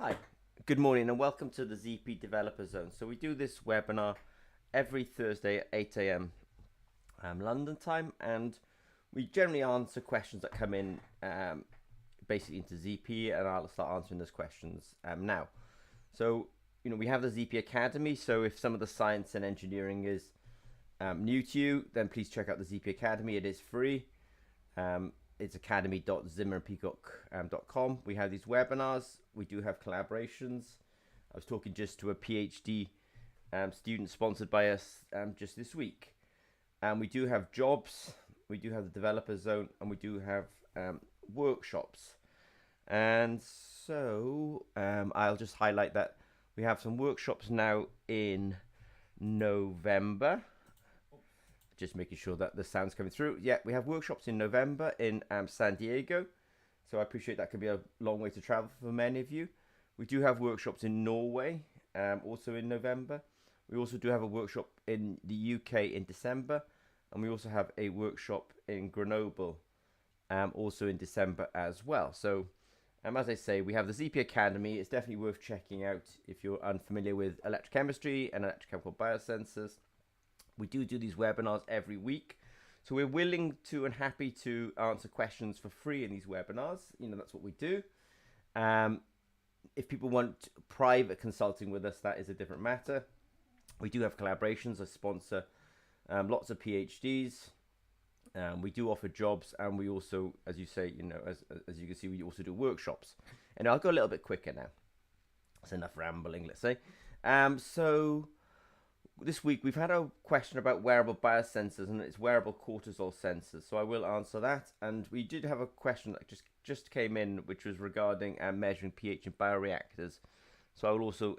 Hi, good morning and welcome to the ZP Developer Zone. So we do this webinar every Thursday at 8 a.m. London time, and we generally answer questions that come in basically into ZP, and I'll start answering those questions now. So, we have the ZP Academy, so if some of the science and engineering is new to you, then please check out the ZP Academy. It is free. It's academy.zimmerandpeacock.com. We have these webinars. We do have collaborations. I was talking just to a PhD student sponsored by us just this week. We do have jobs. We do have the developer zone, and we do have workshops. And so I'll just highlight that we have some workshops now in November. Just making sure that the sound's coming through. Yeah, we have workshops in November in San Diego. So I appreciate that could be a long way to travel for many of you. We do have workshops in Norway, also in November. We also do have a workshop in the UK in December. And we also have a workshop in Grenoble, also in December as well. So as I say, we have the ZP Academy. It's definitely worth checking out if you're unfamiliar with electrochemistry and electrochemical biosensors. We do these webinars every week. So we're willing to and happy to answer questions for free in these webinars. That's what we do. If people want private consulting with us, that is a different matter. We do have collaborations. I sponsor lots of PhDs. We do offer jobs, and we also, as you say, as you can see, we also do workshops. And I'll go a little bit quicker now. That's enough rambling, let's say. So this week we've had a question about wearable biosensors, and it's wearable cortisol sensors. So I will answer that. And we did have a question that just came in, which was regarding measuring pH in bioreactors. So I will also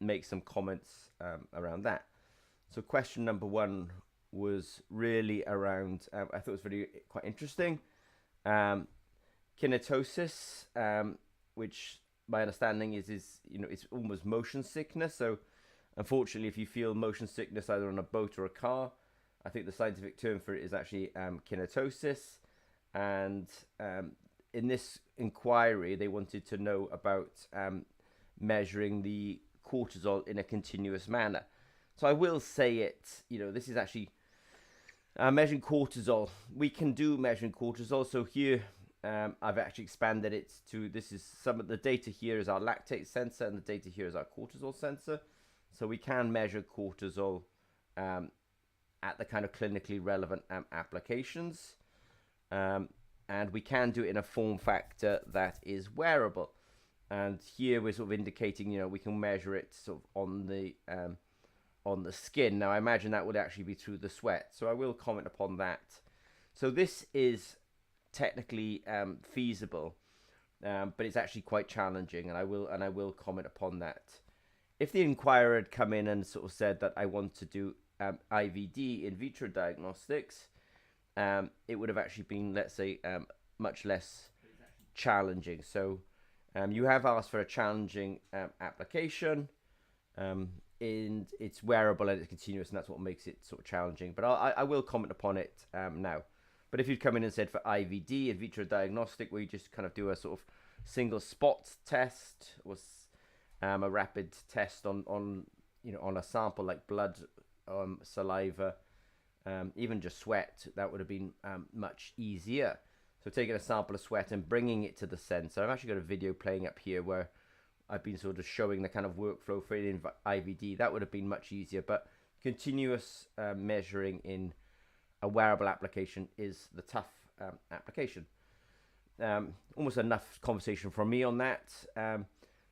make some comments around that. So question number one was really around, I thought it was really quite interesting, kinetosis, which my understanding is it's almost motion sickness. So unfortunately, if you feel motion sickness either on a boat or a car, I think the scientific term for it is actually kinetosis. And in this inquiry, they wanted to know about measuring the cortisol in a continuous manner. So I will say it, this is actually measuring cortisol. We can do measuring cortisol. So here, I've actually expanded it to, this is some of the data here is our lactate sensor, and the data here is our cortisol sensor. So we can measure cortisol at the kind of clinically relevant applications. And we can do it in a form factor that is wearable. And here we're sort of indicating, we can measure it sort of on the skin. Now I imagine that would actually be through the sweat. So I will comment upon that. So this is technically feasible, but it's actually quite challenging, and I will comment upon that. If the inquirer had come in and sort of said that I want to do IVD, in vitro diagnostics, it would have actually been, let's say, much less challenging. So you have asked for a challenging application, and it's wearable and it's continuous, and that's what makes it sort of challenging. But I will comment upon it now. But if you'd come in and said for IVD, in vitro diagnostic, where you just kind of do a sort of single spot test, or a rapid test on a sample like blood, saliva, even just sweat, that would have been much easier. So taking a sample of sweat and bringing it to the sensor. I've actually got a video playing up here where I've been sort of showing the kind of workflow for it in IVD. That would have been much easier, but continuous measuring in a wearable application is the tough application. Almost enough conversation from me on that.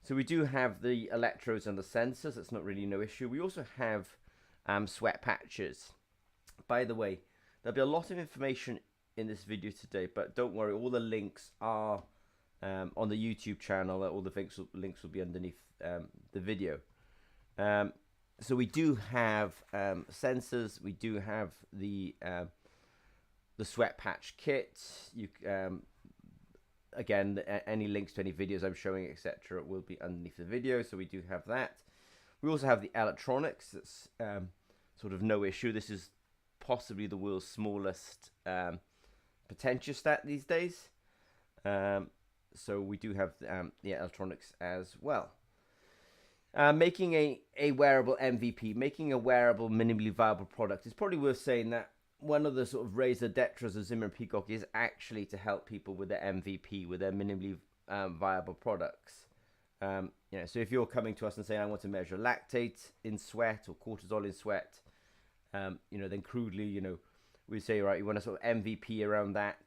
So we do have the electrodes and the sensors. That's not really no issue. We also have sweat patches. By the way, there'll be a lot of information in this video today, but don't worry, all the links are on the YouTube channel. All the links will be underneath the video. So we do have sensors. We do have the sweat patch kit. Again, any links to any videos I'm showing, etc., will be underneath the video. So we do have that. We also have the electronics. That's sort of no issue. This is possibly the world's smallest potentiostat these days. So we do have the electronics as well. Making a wearable MVP, making a wearable minimally viable product, is probably worth saying that one of the sort of raison d'etres of Zimmer and Peacock is actually to help people with their MVP, with their minimally viable products. So if you're coming to us and saying, I want to measure lactate in sweat or cortisol in sweat, then crudely, we say, right, you want a sort of MVP around that.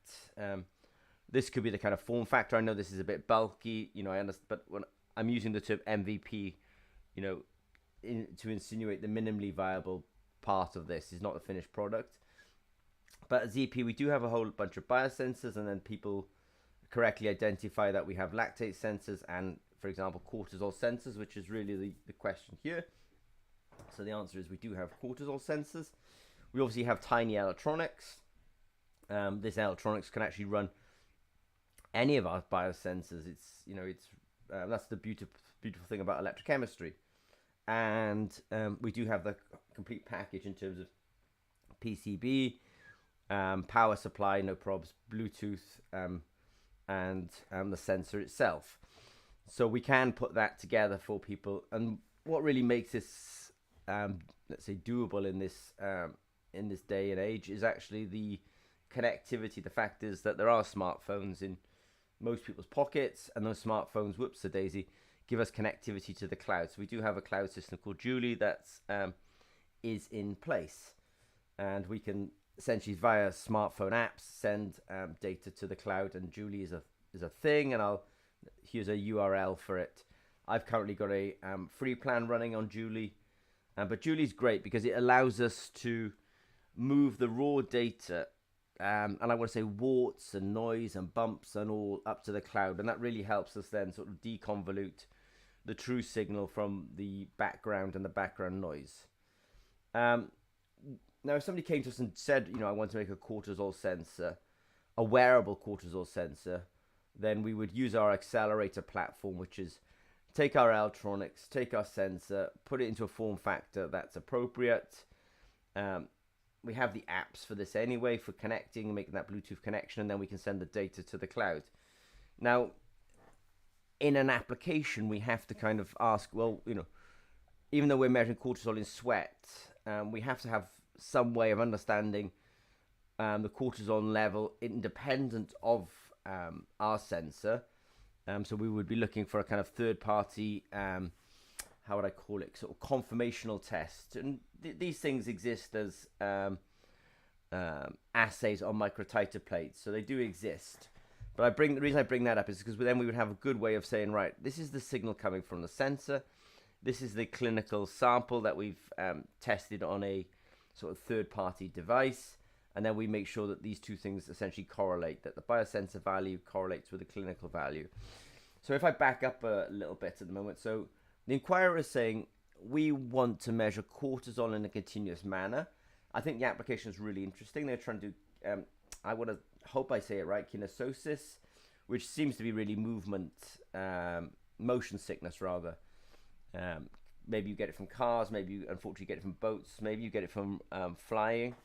This could be the kind of form factor. I know this is a bit bulky, I understand, but when I'm using the term MVP, to insinuate the minimally viable part of this is not the finished product. But at ZP, we do have a whole bunch of biosensors, and then people correctly identify that we have lactate sensors and, for example, cortisol sensors, which is really the question here. So the answer is we do have cortisol sensors. We obviously have tiny electronics. This electronics can actually run any of our biosensors. That's the beautiful thing about electrochemistry. And we do have the complete package in terms of PCB, power supply, no probs, Bluetooth, and the sensor itself. So we can put that together for people. And what really makes this, let's say, doable in this day and age is actually the connectivity. The fact is that there are smartphones in most people's pockets, and those smartphones, whoops-a-daisy, give us connectivity to the cloud. So we do have a cloud system called Julie that is in place, and we can essentially via smartphone apps send data to the cloud. And Julie is a thing, and here's a URL for it. I've currently got a free plan running on Julie, but Julie's great because it allows us to move the raw data, and I want to say warts and noise and bumps and all up to the cloud, and that really helps us then sort of deconvolute the true signal from the background and the background noise. Now, if somebody came to us and said, I want to make a cortisol sensor, a wearable cortisol sensor, then we would use our Accelerator platform, which is take our electronics, take our sensor, put it into a form factor that's appropriate. We have the apps for this anyway, for connecting and making that Bluetooth connection, and then we can send the data to the cloud. Now, in an application, we have to kind of ask, well, even though we're measuring cortisol in sweat, we have to have some way of understanding the cortisol level independent of our sensor. So we would be looking for a kind of third-party, how would I call it, sort of conformational test. And these things exist as assays on microtiter plates, so they do exist. But the reason I bring that up is because then we would have a good way of saying, right, this is the signal coming from the sensor. This is the clinical sample that we've tested on a sort of third-party device. And then we make sure that these two things essentially correlate, that the biosensor value correlates with the clinical value. So if I back up a little bit at the moment, so the inquirer is saying we want to measure cortisol in a continuous manner. I think the application is really interesting. They're trying to do, I want to hope I say it right, kinetosis, which seems to be really movement, motion sickness rather. Maybe you get it from cars, maybe you unfortunately get it from boats, maybe you get it from flying.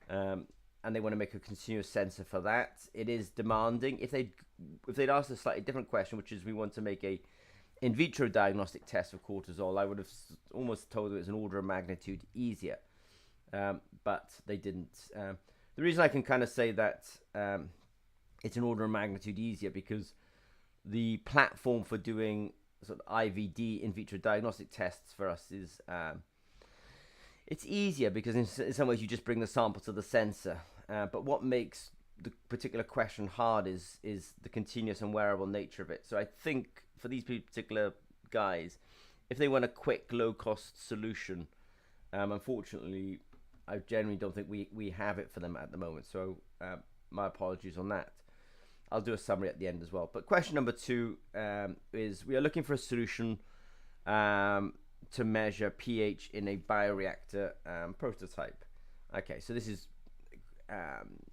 And they want to make a continuous sensor for that. It is demanding. If they'd asked a slightly different question, which is we want to make a in vitro diagnostic test of cortisol, I would have almost told them it's an order of magnitude easier, but they didn't. The reason I can kind of say that it's an order of magnitude easier because the platform for doing sort of IVD in vitro diagnostic tests for us is it's easier because in some ways you just bring the sample to the sensor. But what makes the particular question hard is the continuous and wearable nature of it. So I think for these particular guys, if they want a quick, low-cost solution, unfortunately, I generally don't think we have it for them at the moment. So my apologies on that. I'll do a summary at the end as well. But question number 2 is we are looking for a solution to measure pH in a bioreactor prototype. Okay, so this is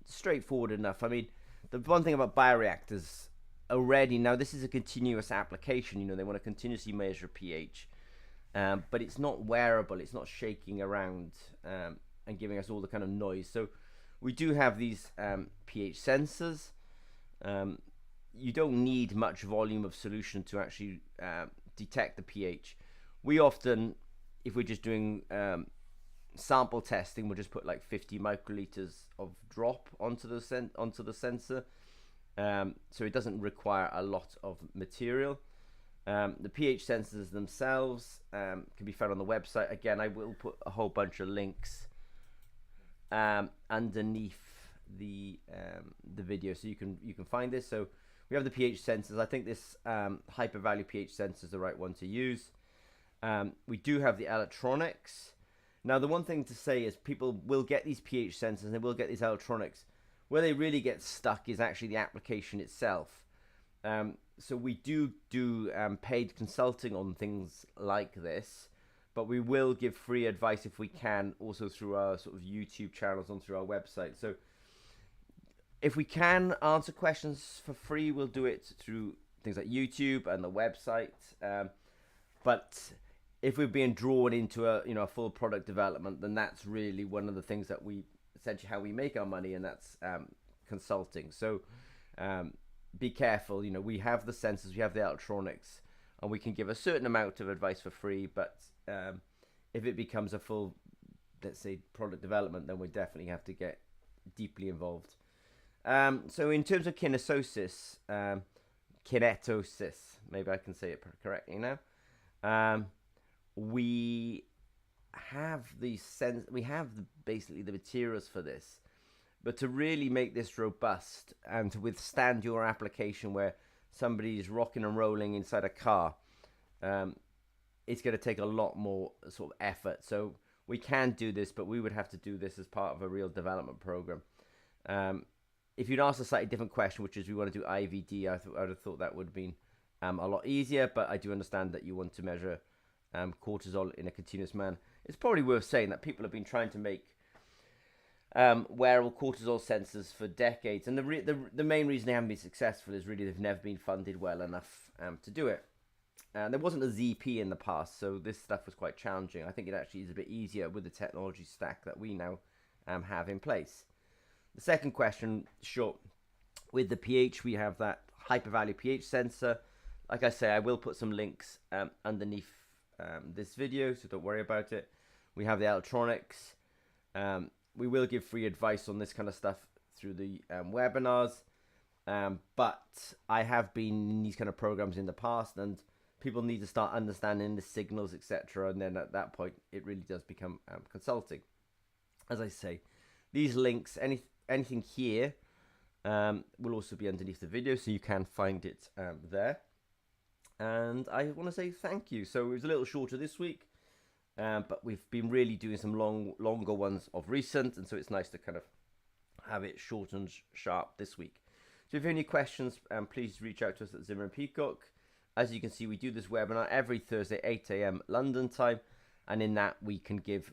straightforward enough. I mean, the one thing about bioreactors already, now this is a continuous application, they want to continuously measure pH, but it's not wearable, it's not shaking around and giving us all the kind of noise. So we do have these pH sensors. you don't need much volume of solution to actually detect the pH. We often, if we're just doing sample testing, we'll just put like 50 microliters of drop onto the sensor, so it doesn't require a lot of material. The pH sensors themselves can be found on the website. Again, I will put a whole bunch of links underneath the video, so you can find this. So we have the pH sensors. I think this hyper value pH sensor is the right one to use. We do have the electronics. Now, the one thing to say is people will get these pH sensors and they will get these electronics. Where they really get stuck is actually the application itself. So we do paid consulting on things like this, but we will give free advice if we can, also through our sort of YouTube channels and through our website. So if we can answer questions for free, we'll do it through things like YouTube and the website. But if we're being drawn into a full product development, then that's really one of the things that we essentially how we make our money, and that's consulting. So be careful. We have the sensors, we have the electronics, and we can give a certain amount of advice for free. But if it becomes a full, let's say, product development, then we definitely have to get deeply involved. So in terms of kinetosis, maybe I can say it correctly now. We have basically the materials for this, but to really make this robust and to withstand your application where somebody is rocking and rolling inside a car, it's going to take a lot more sort of effort. So we can do this, but we would have to do this as part of a real development program. If you'd asked a slightly different question, which is we want to do IVD, I would have thought that would have been a lot easier, but I do understand that you want to measure cortisol in a continuous manner. It's probably worth saying that people have been trying to make wearable cortisol sensors for decades, and the main reason they haven't been successful is really they've never been funded well enough to do it. There wasn't a ZP in the past, so this stuff was quite challenging. I think it actually is a bit easier with the technology stack that we now have in place. The second question, sure, with the pH, we have that hypervalue pH sensor. Like I say, I will put some links underneath this video, so don't worry about it. We have the electronics. We will give free advice on this kind of stuff through the webinars, but I have been in these kind of programs in the past, and people need to start understanding the signals, etc., and then at that point it really does become consulting. As I say, these links, anything here will also be underneath the video, so you can find it there. And I want to say thank you. So it was a little shorter this week, but we've been really doing some longer ones of recent, and so it's nice to kind of have it short and sharp this week. So if you have any questions, please reach out to us at Zimmer & Peacock. As you can see, we do this webinar every Thursday, 8 a.m. London time, and in that we can give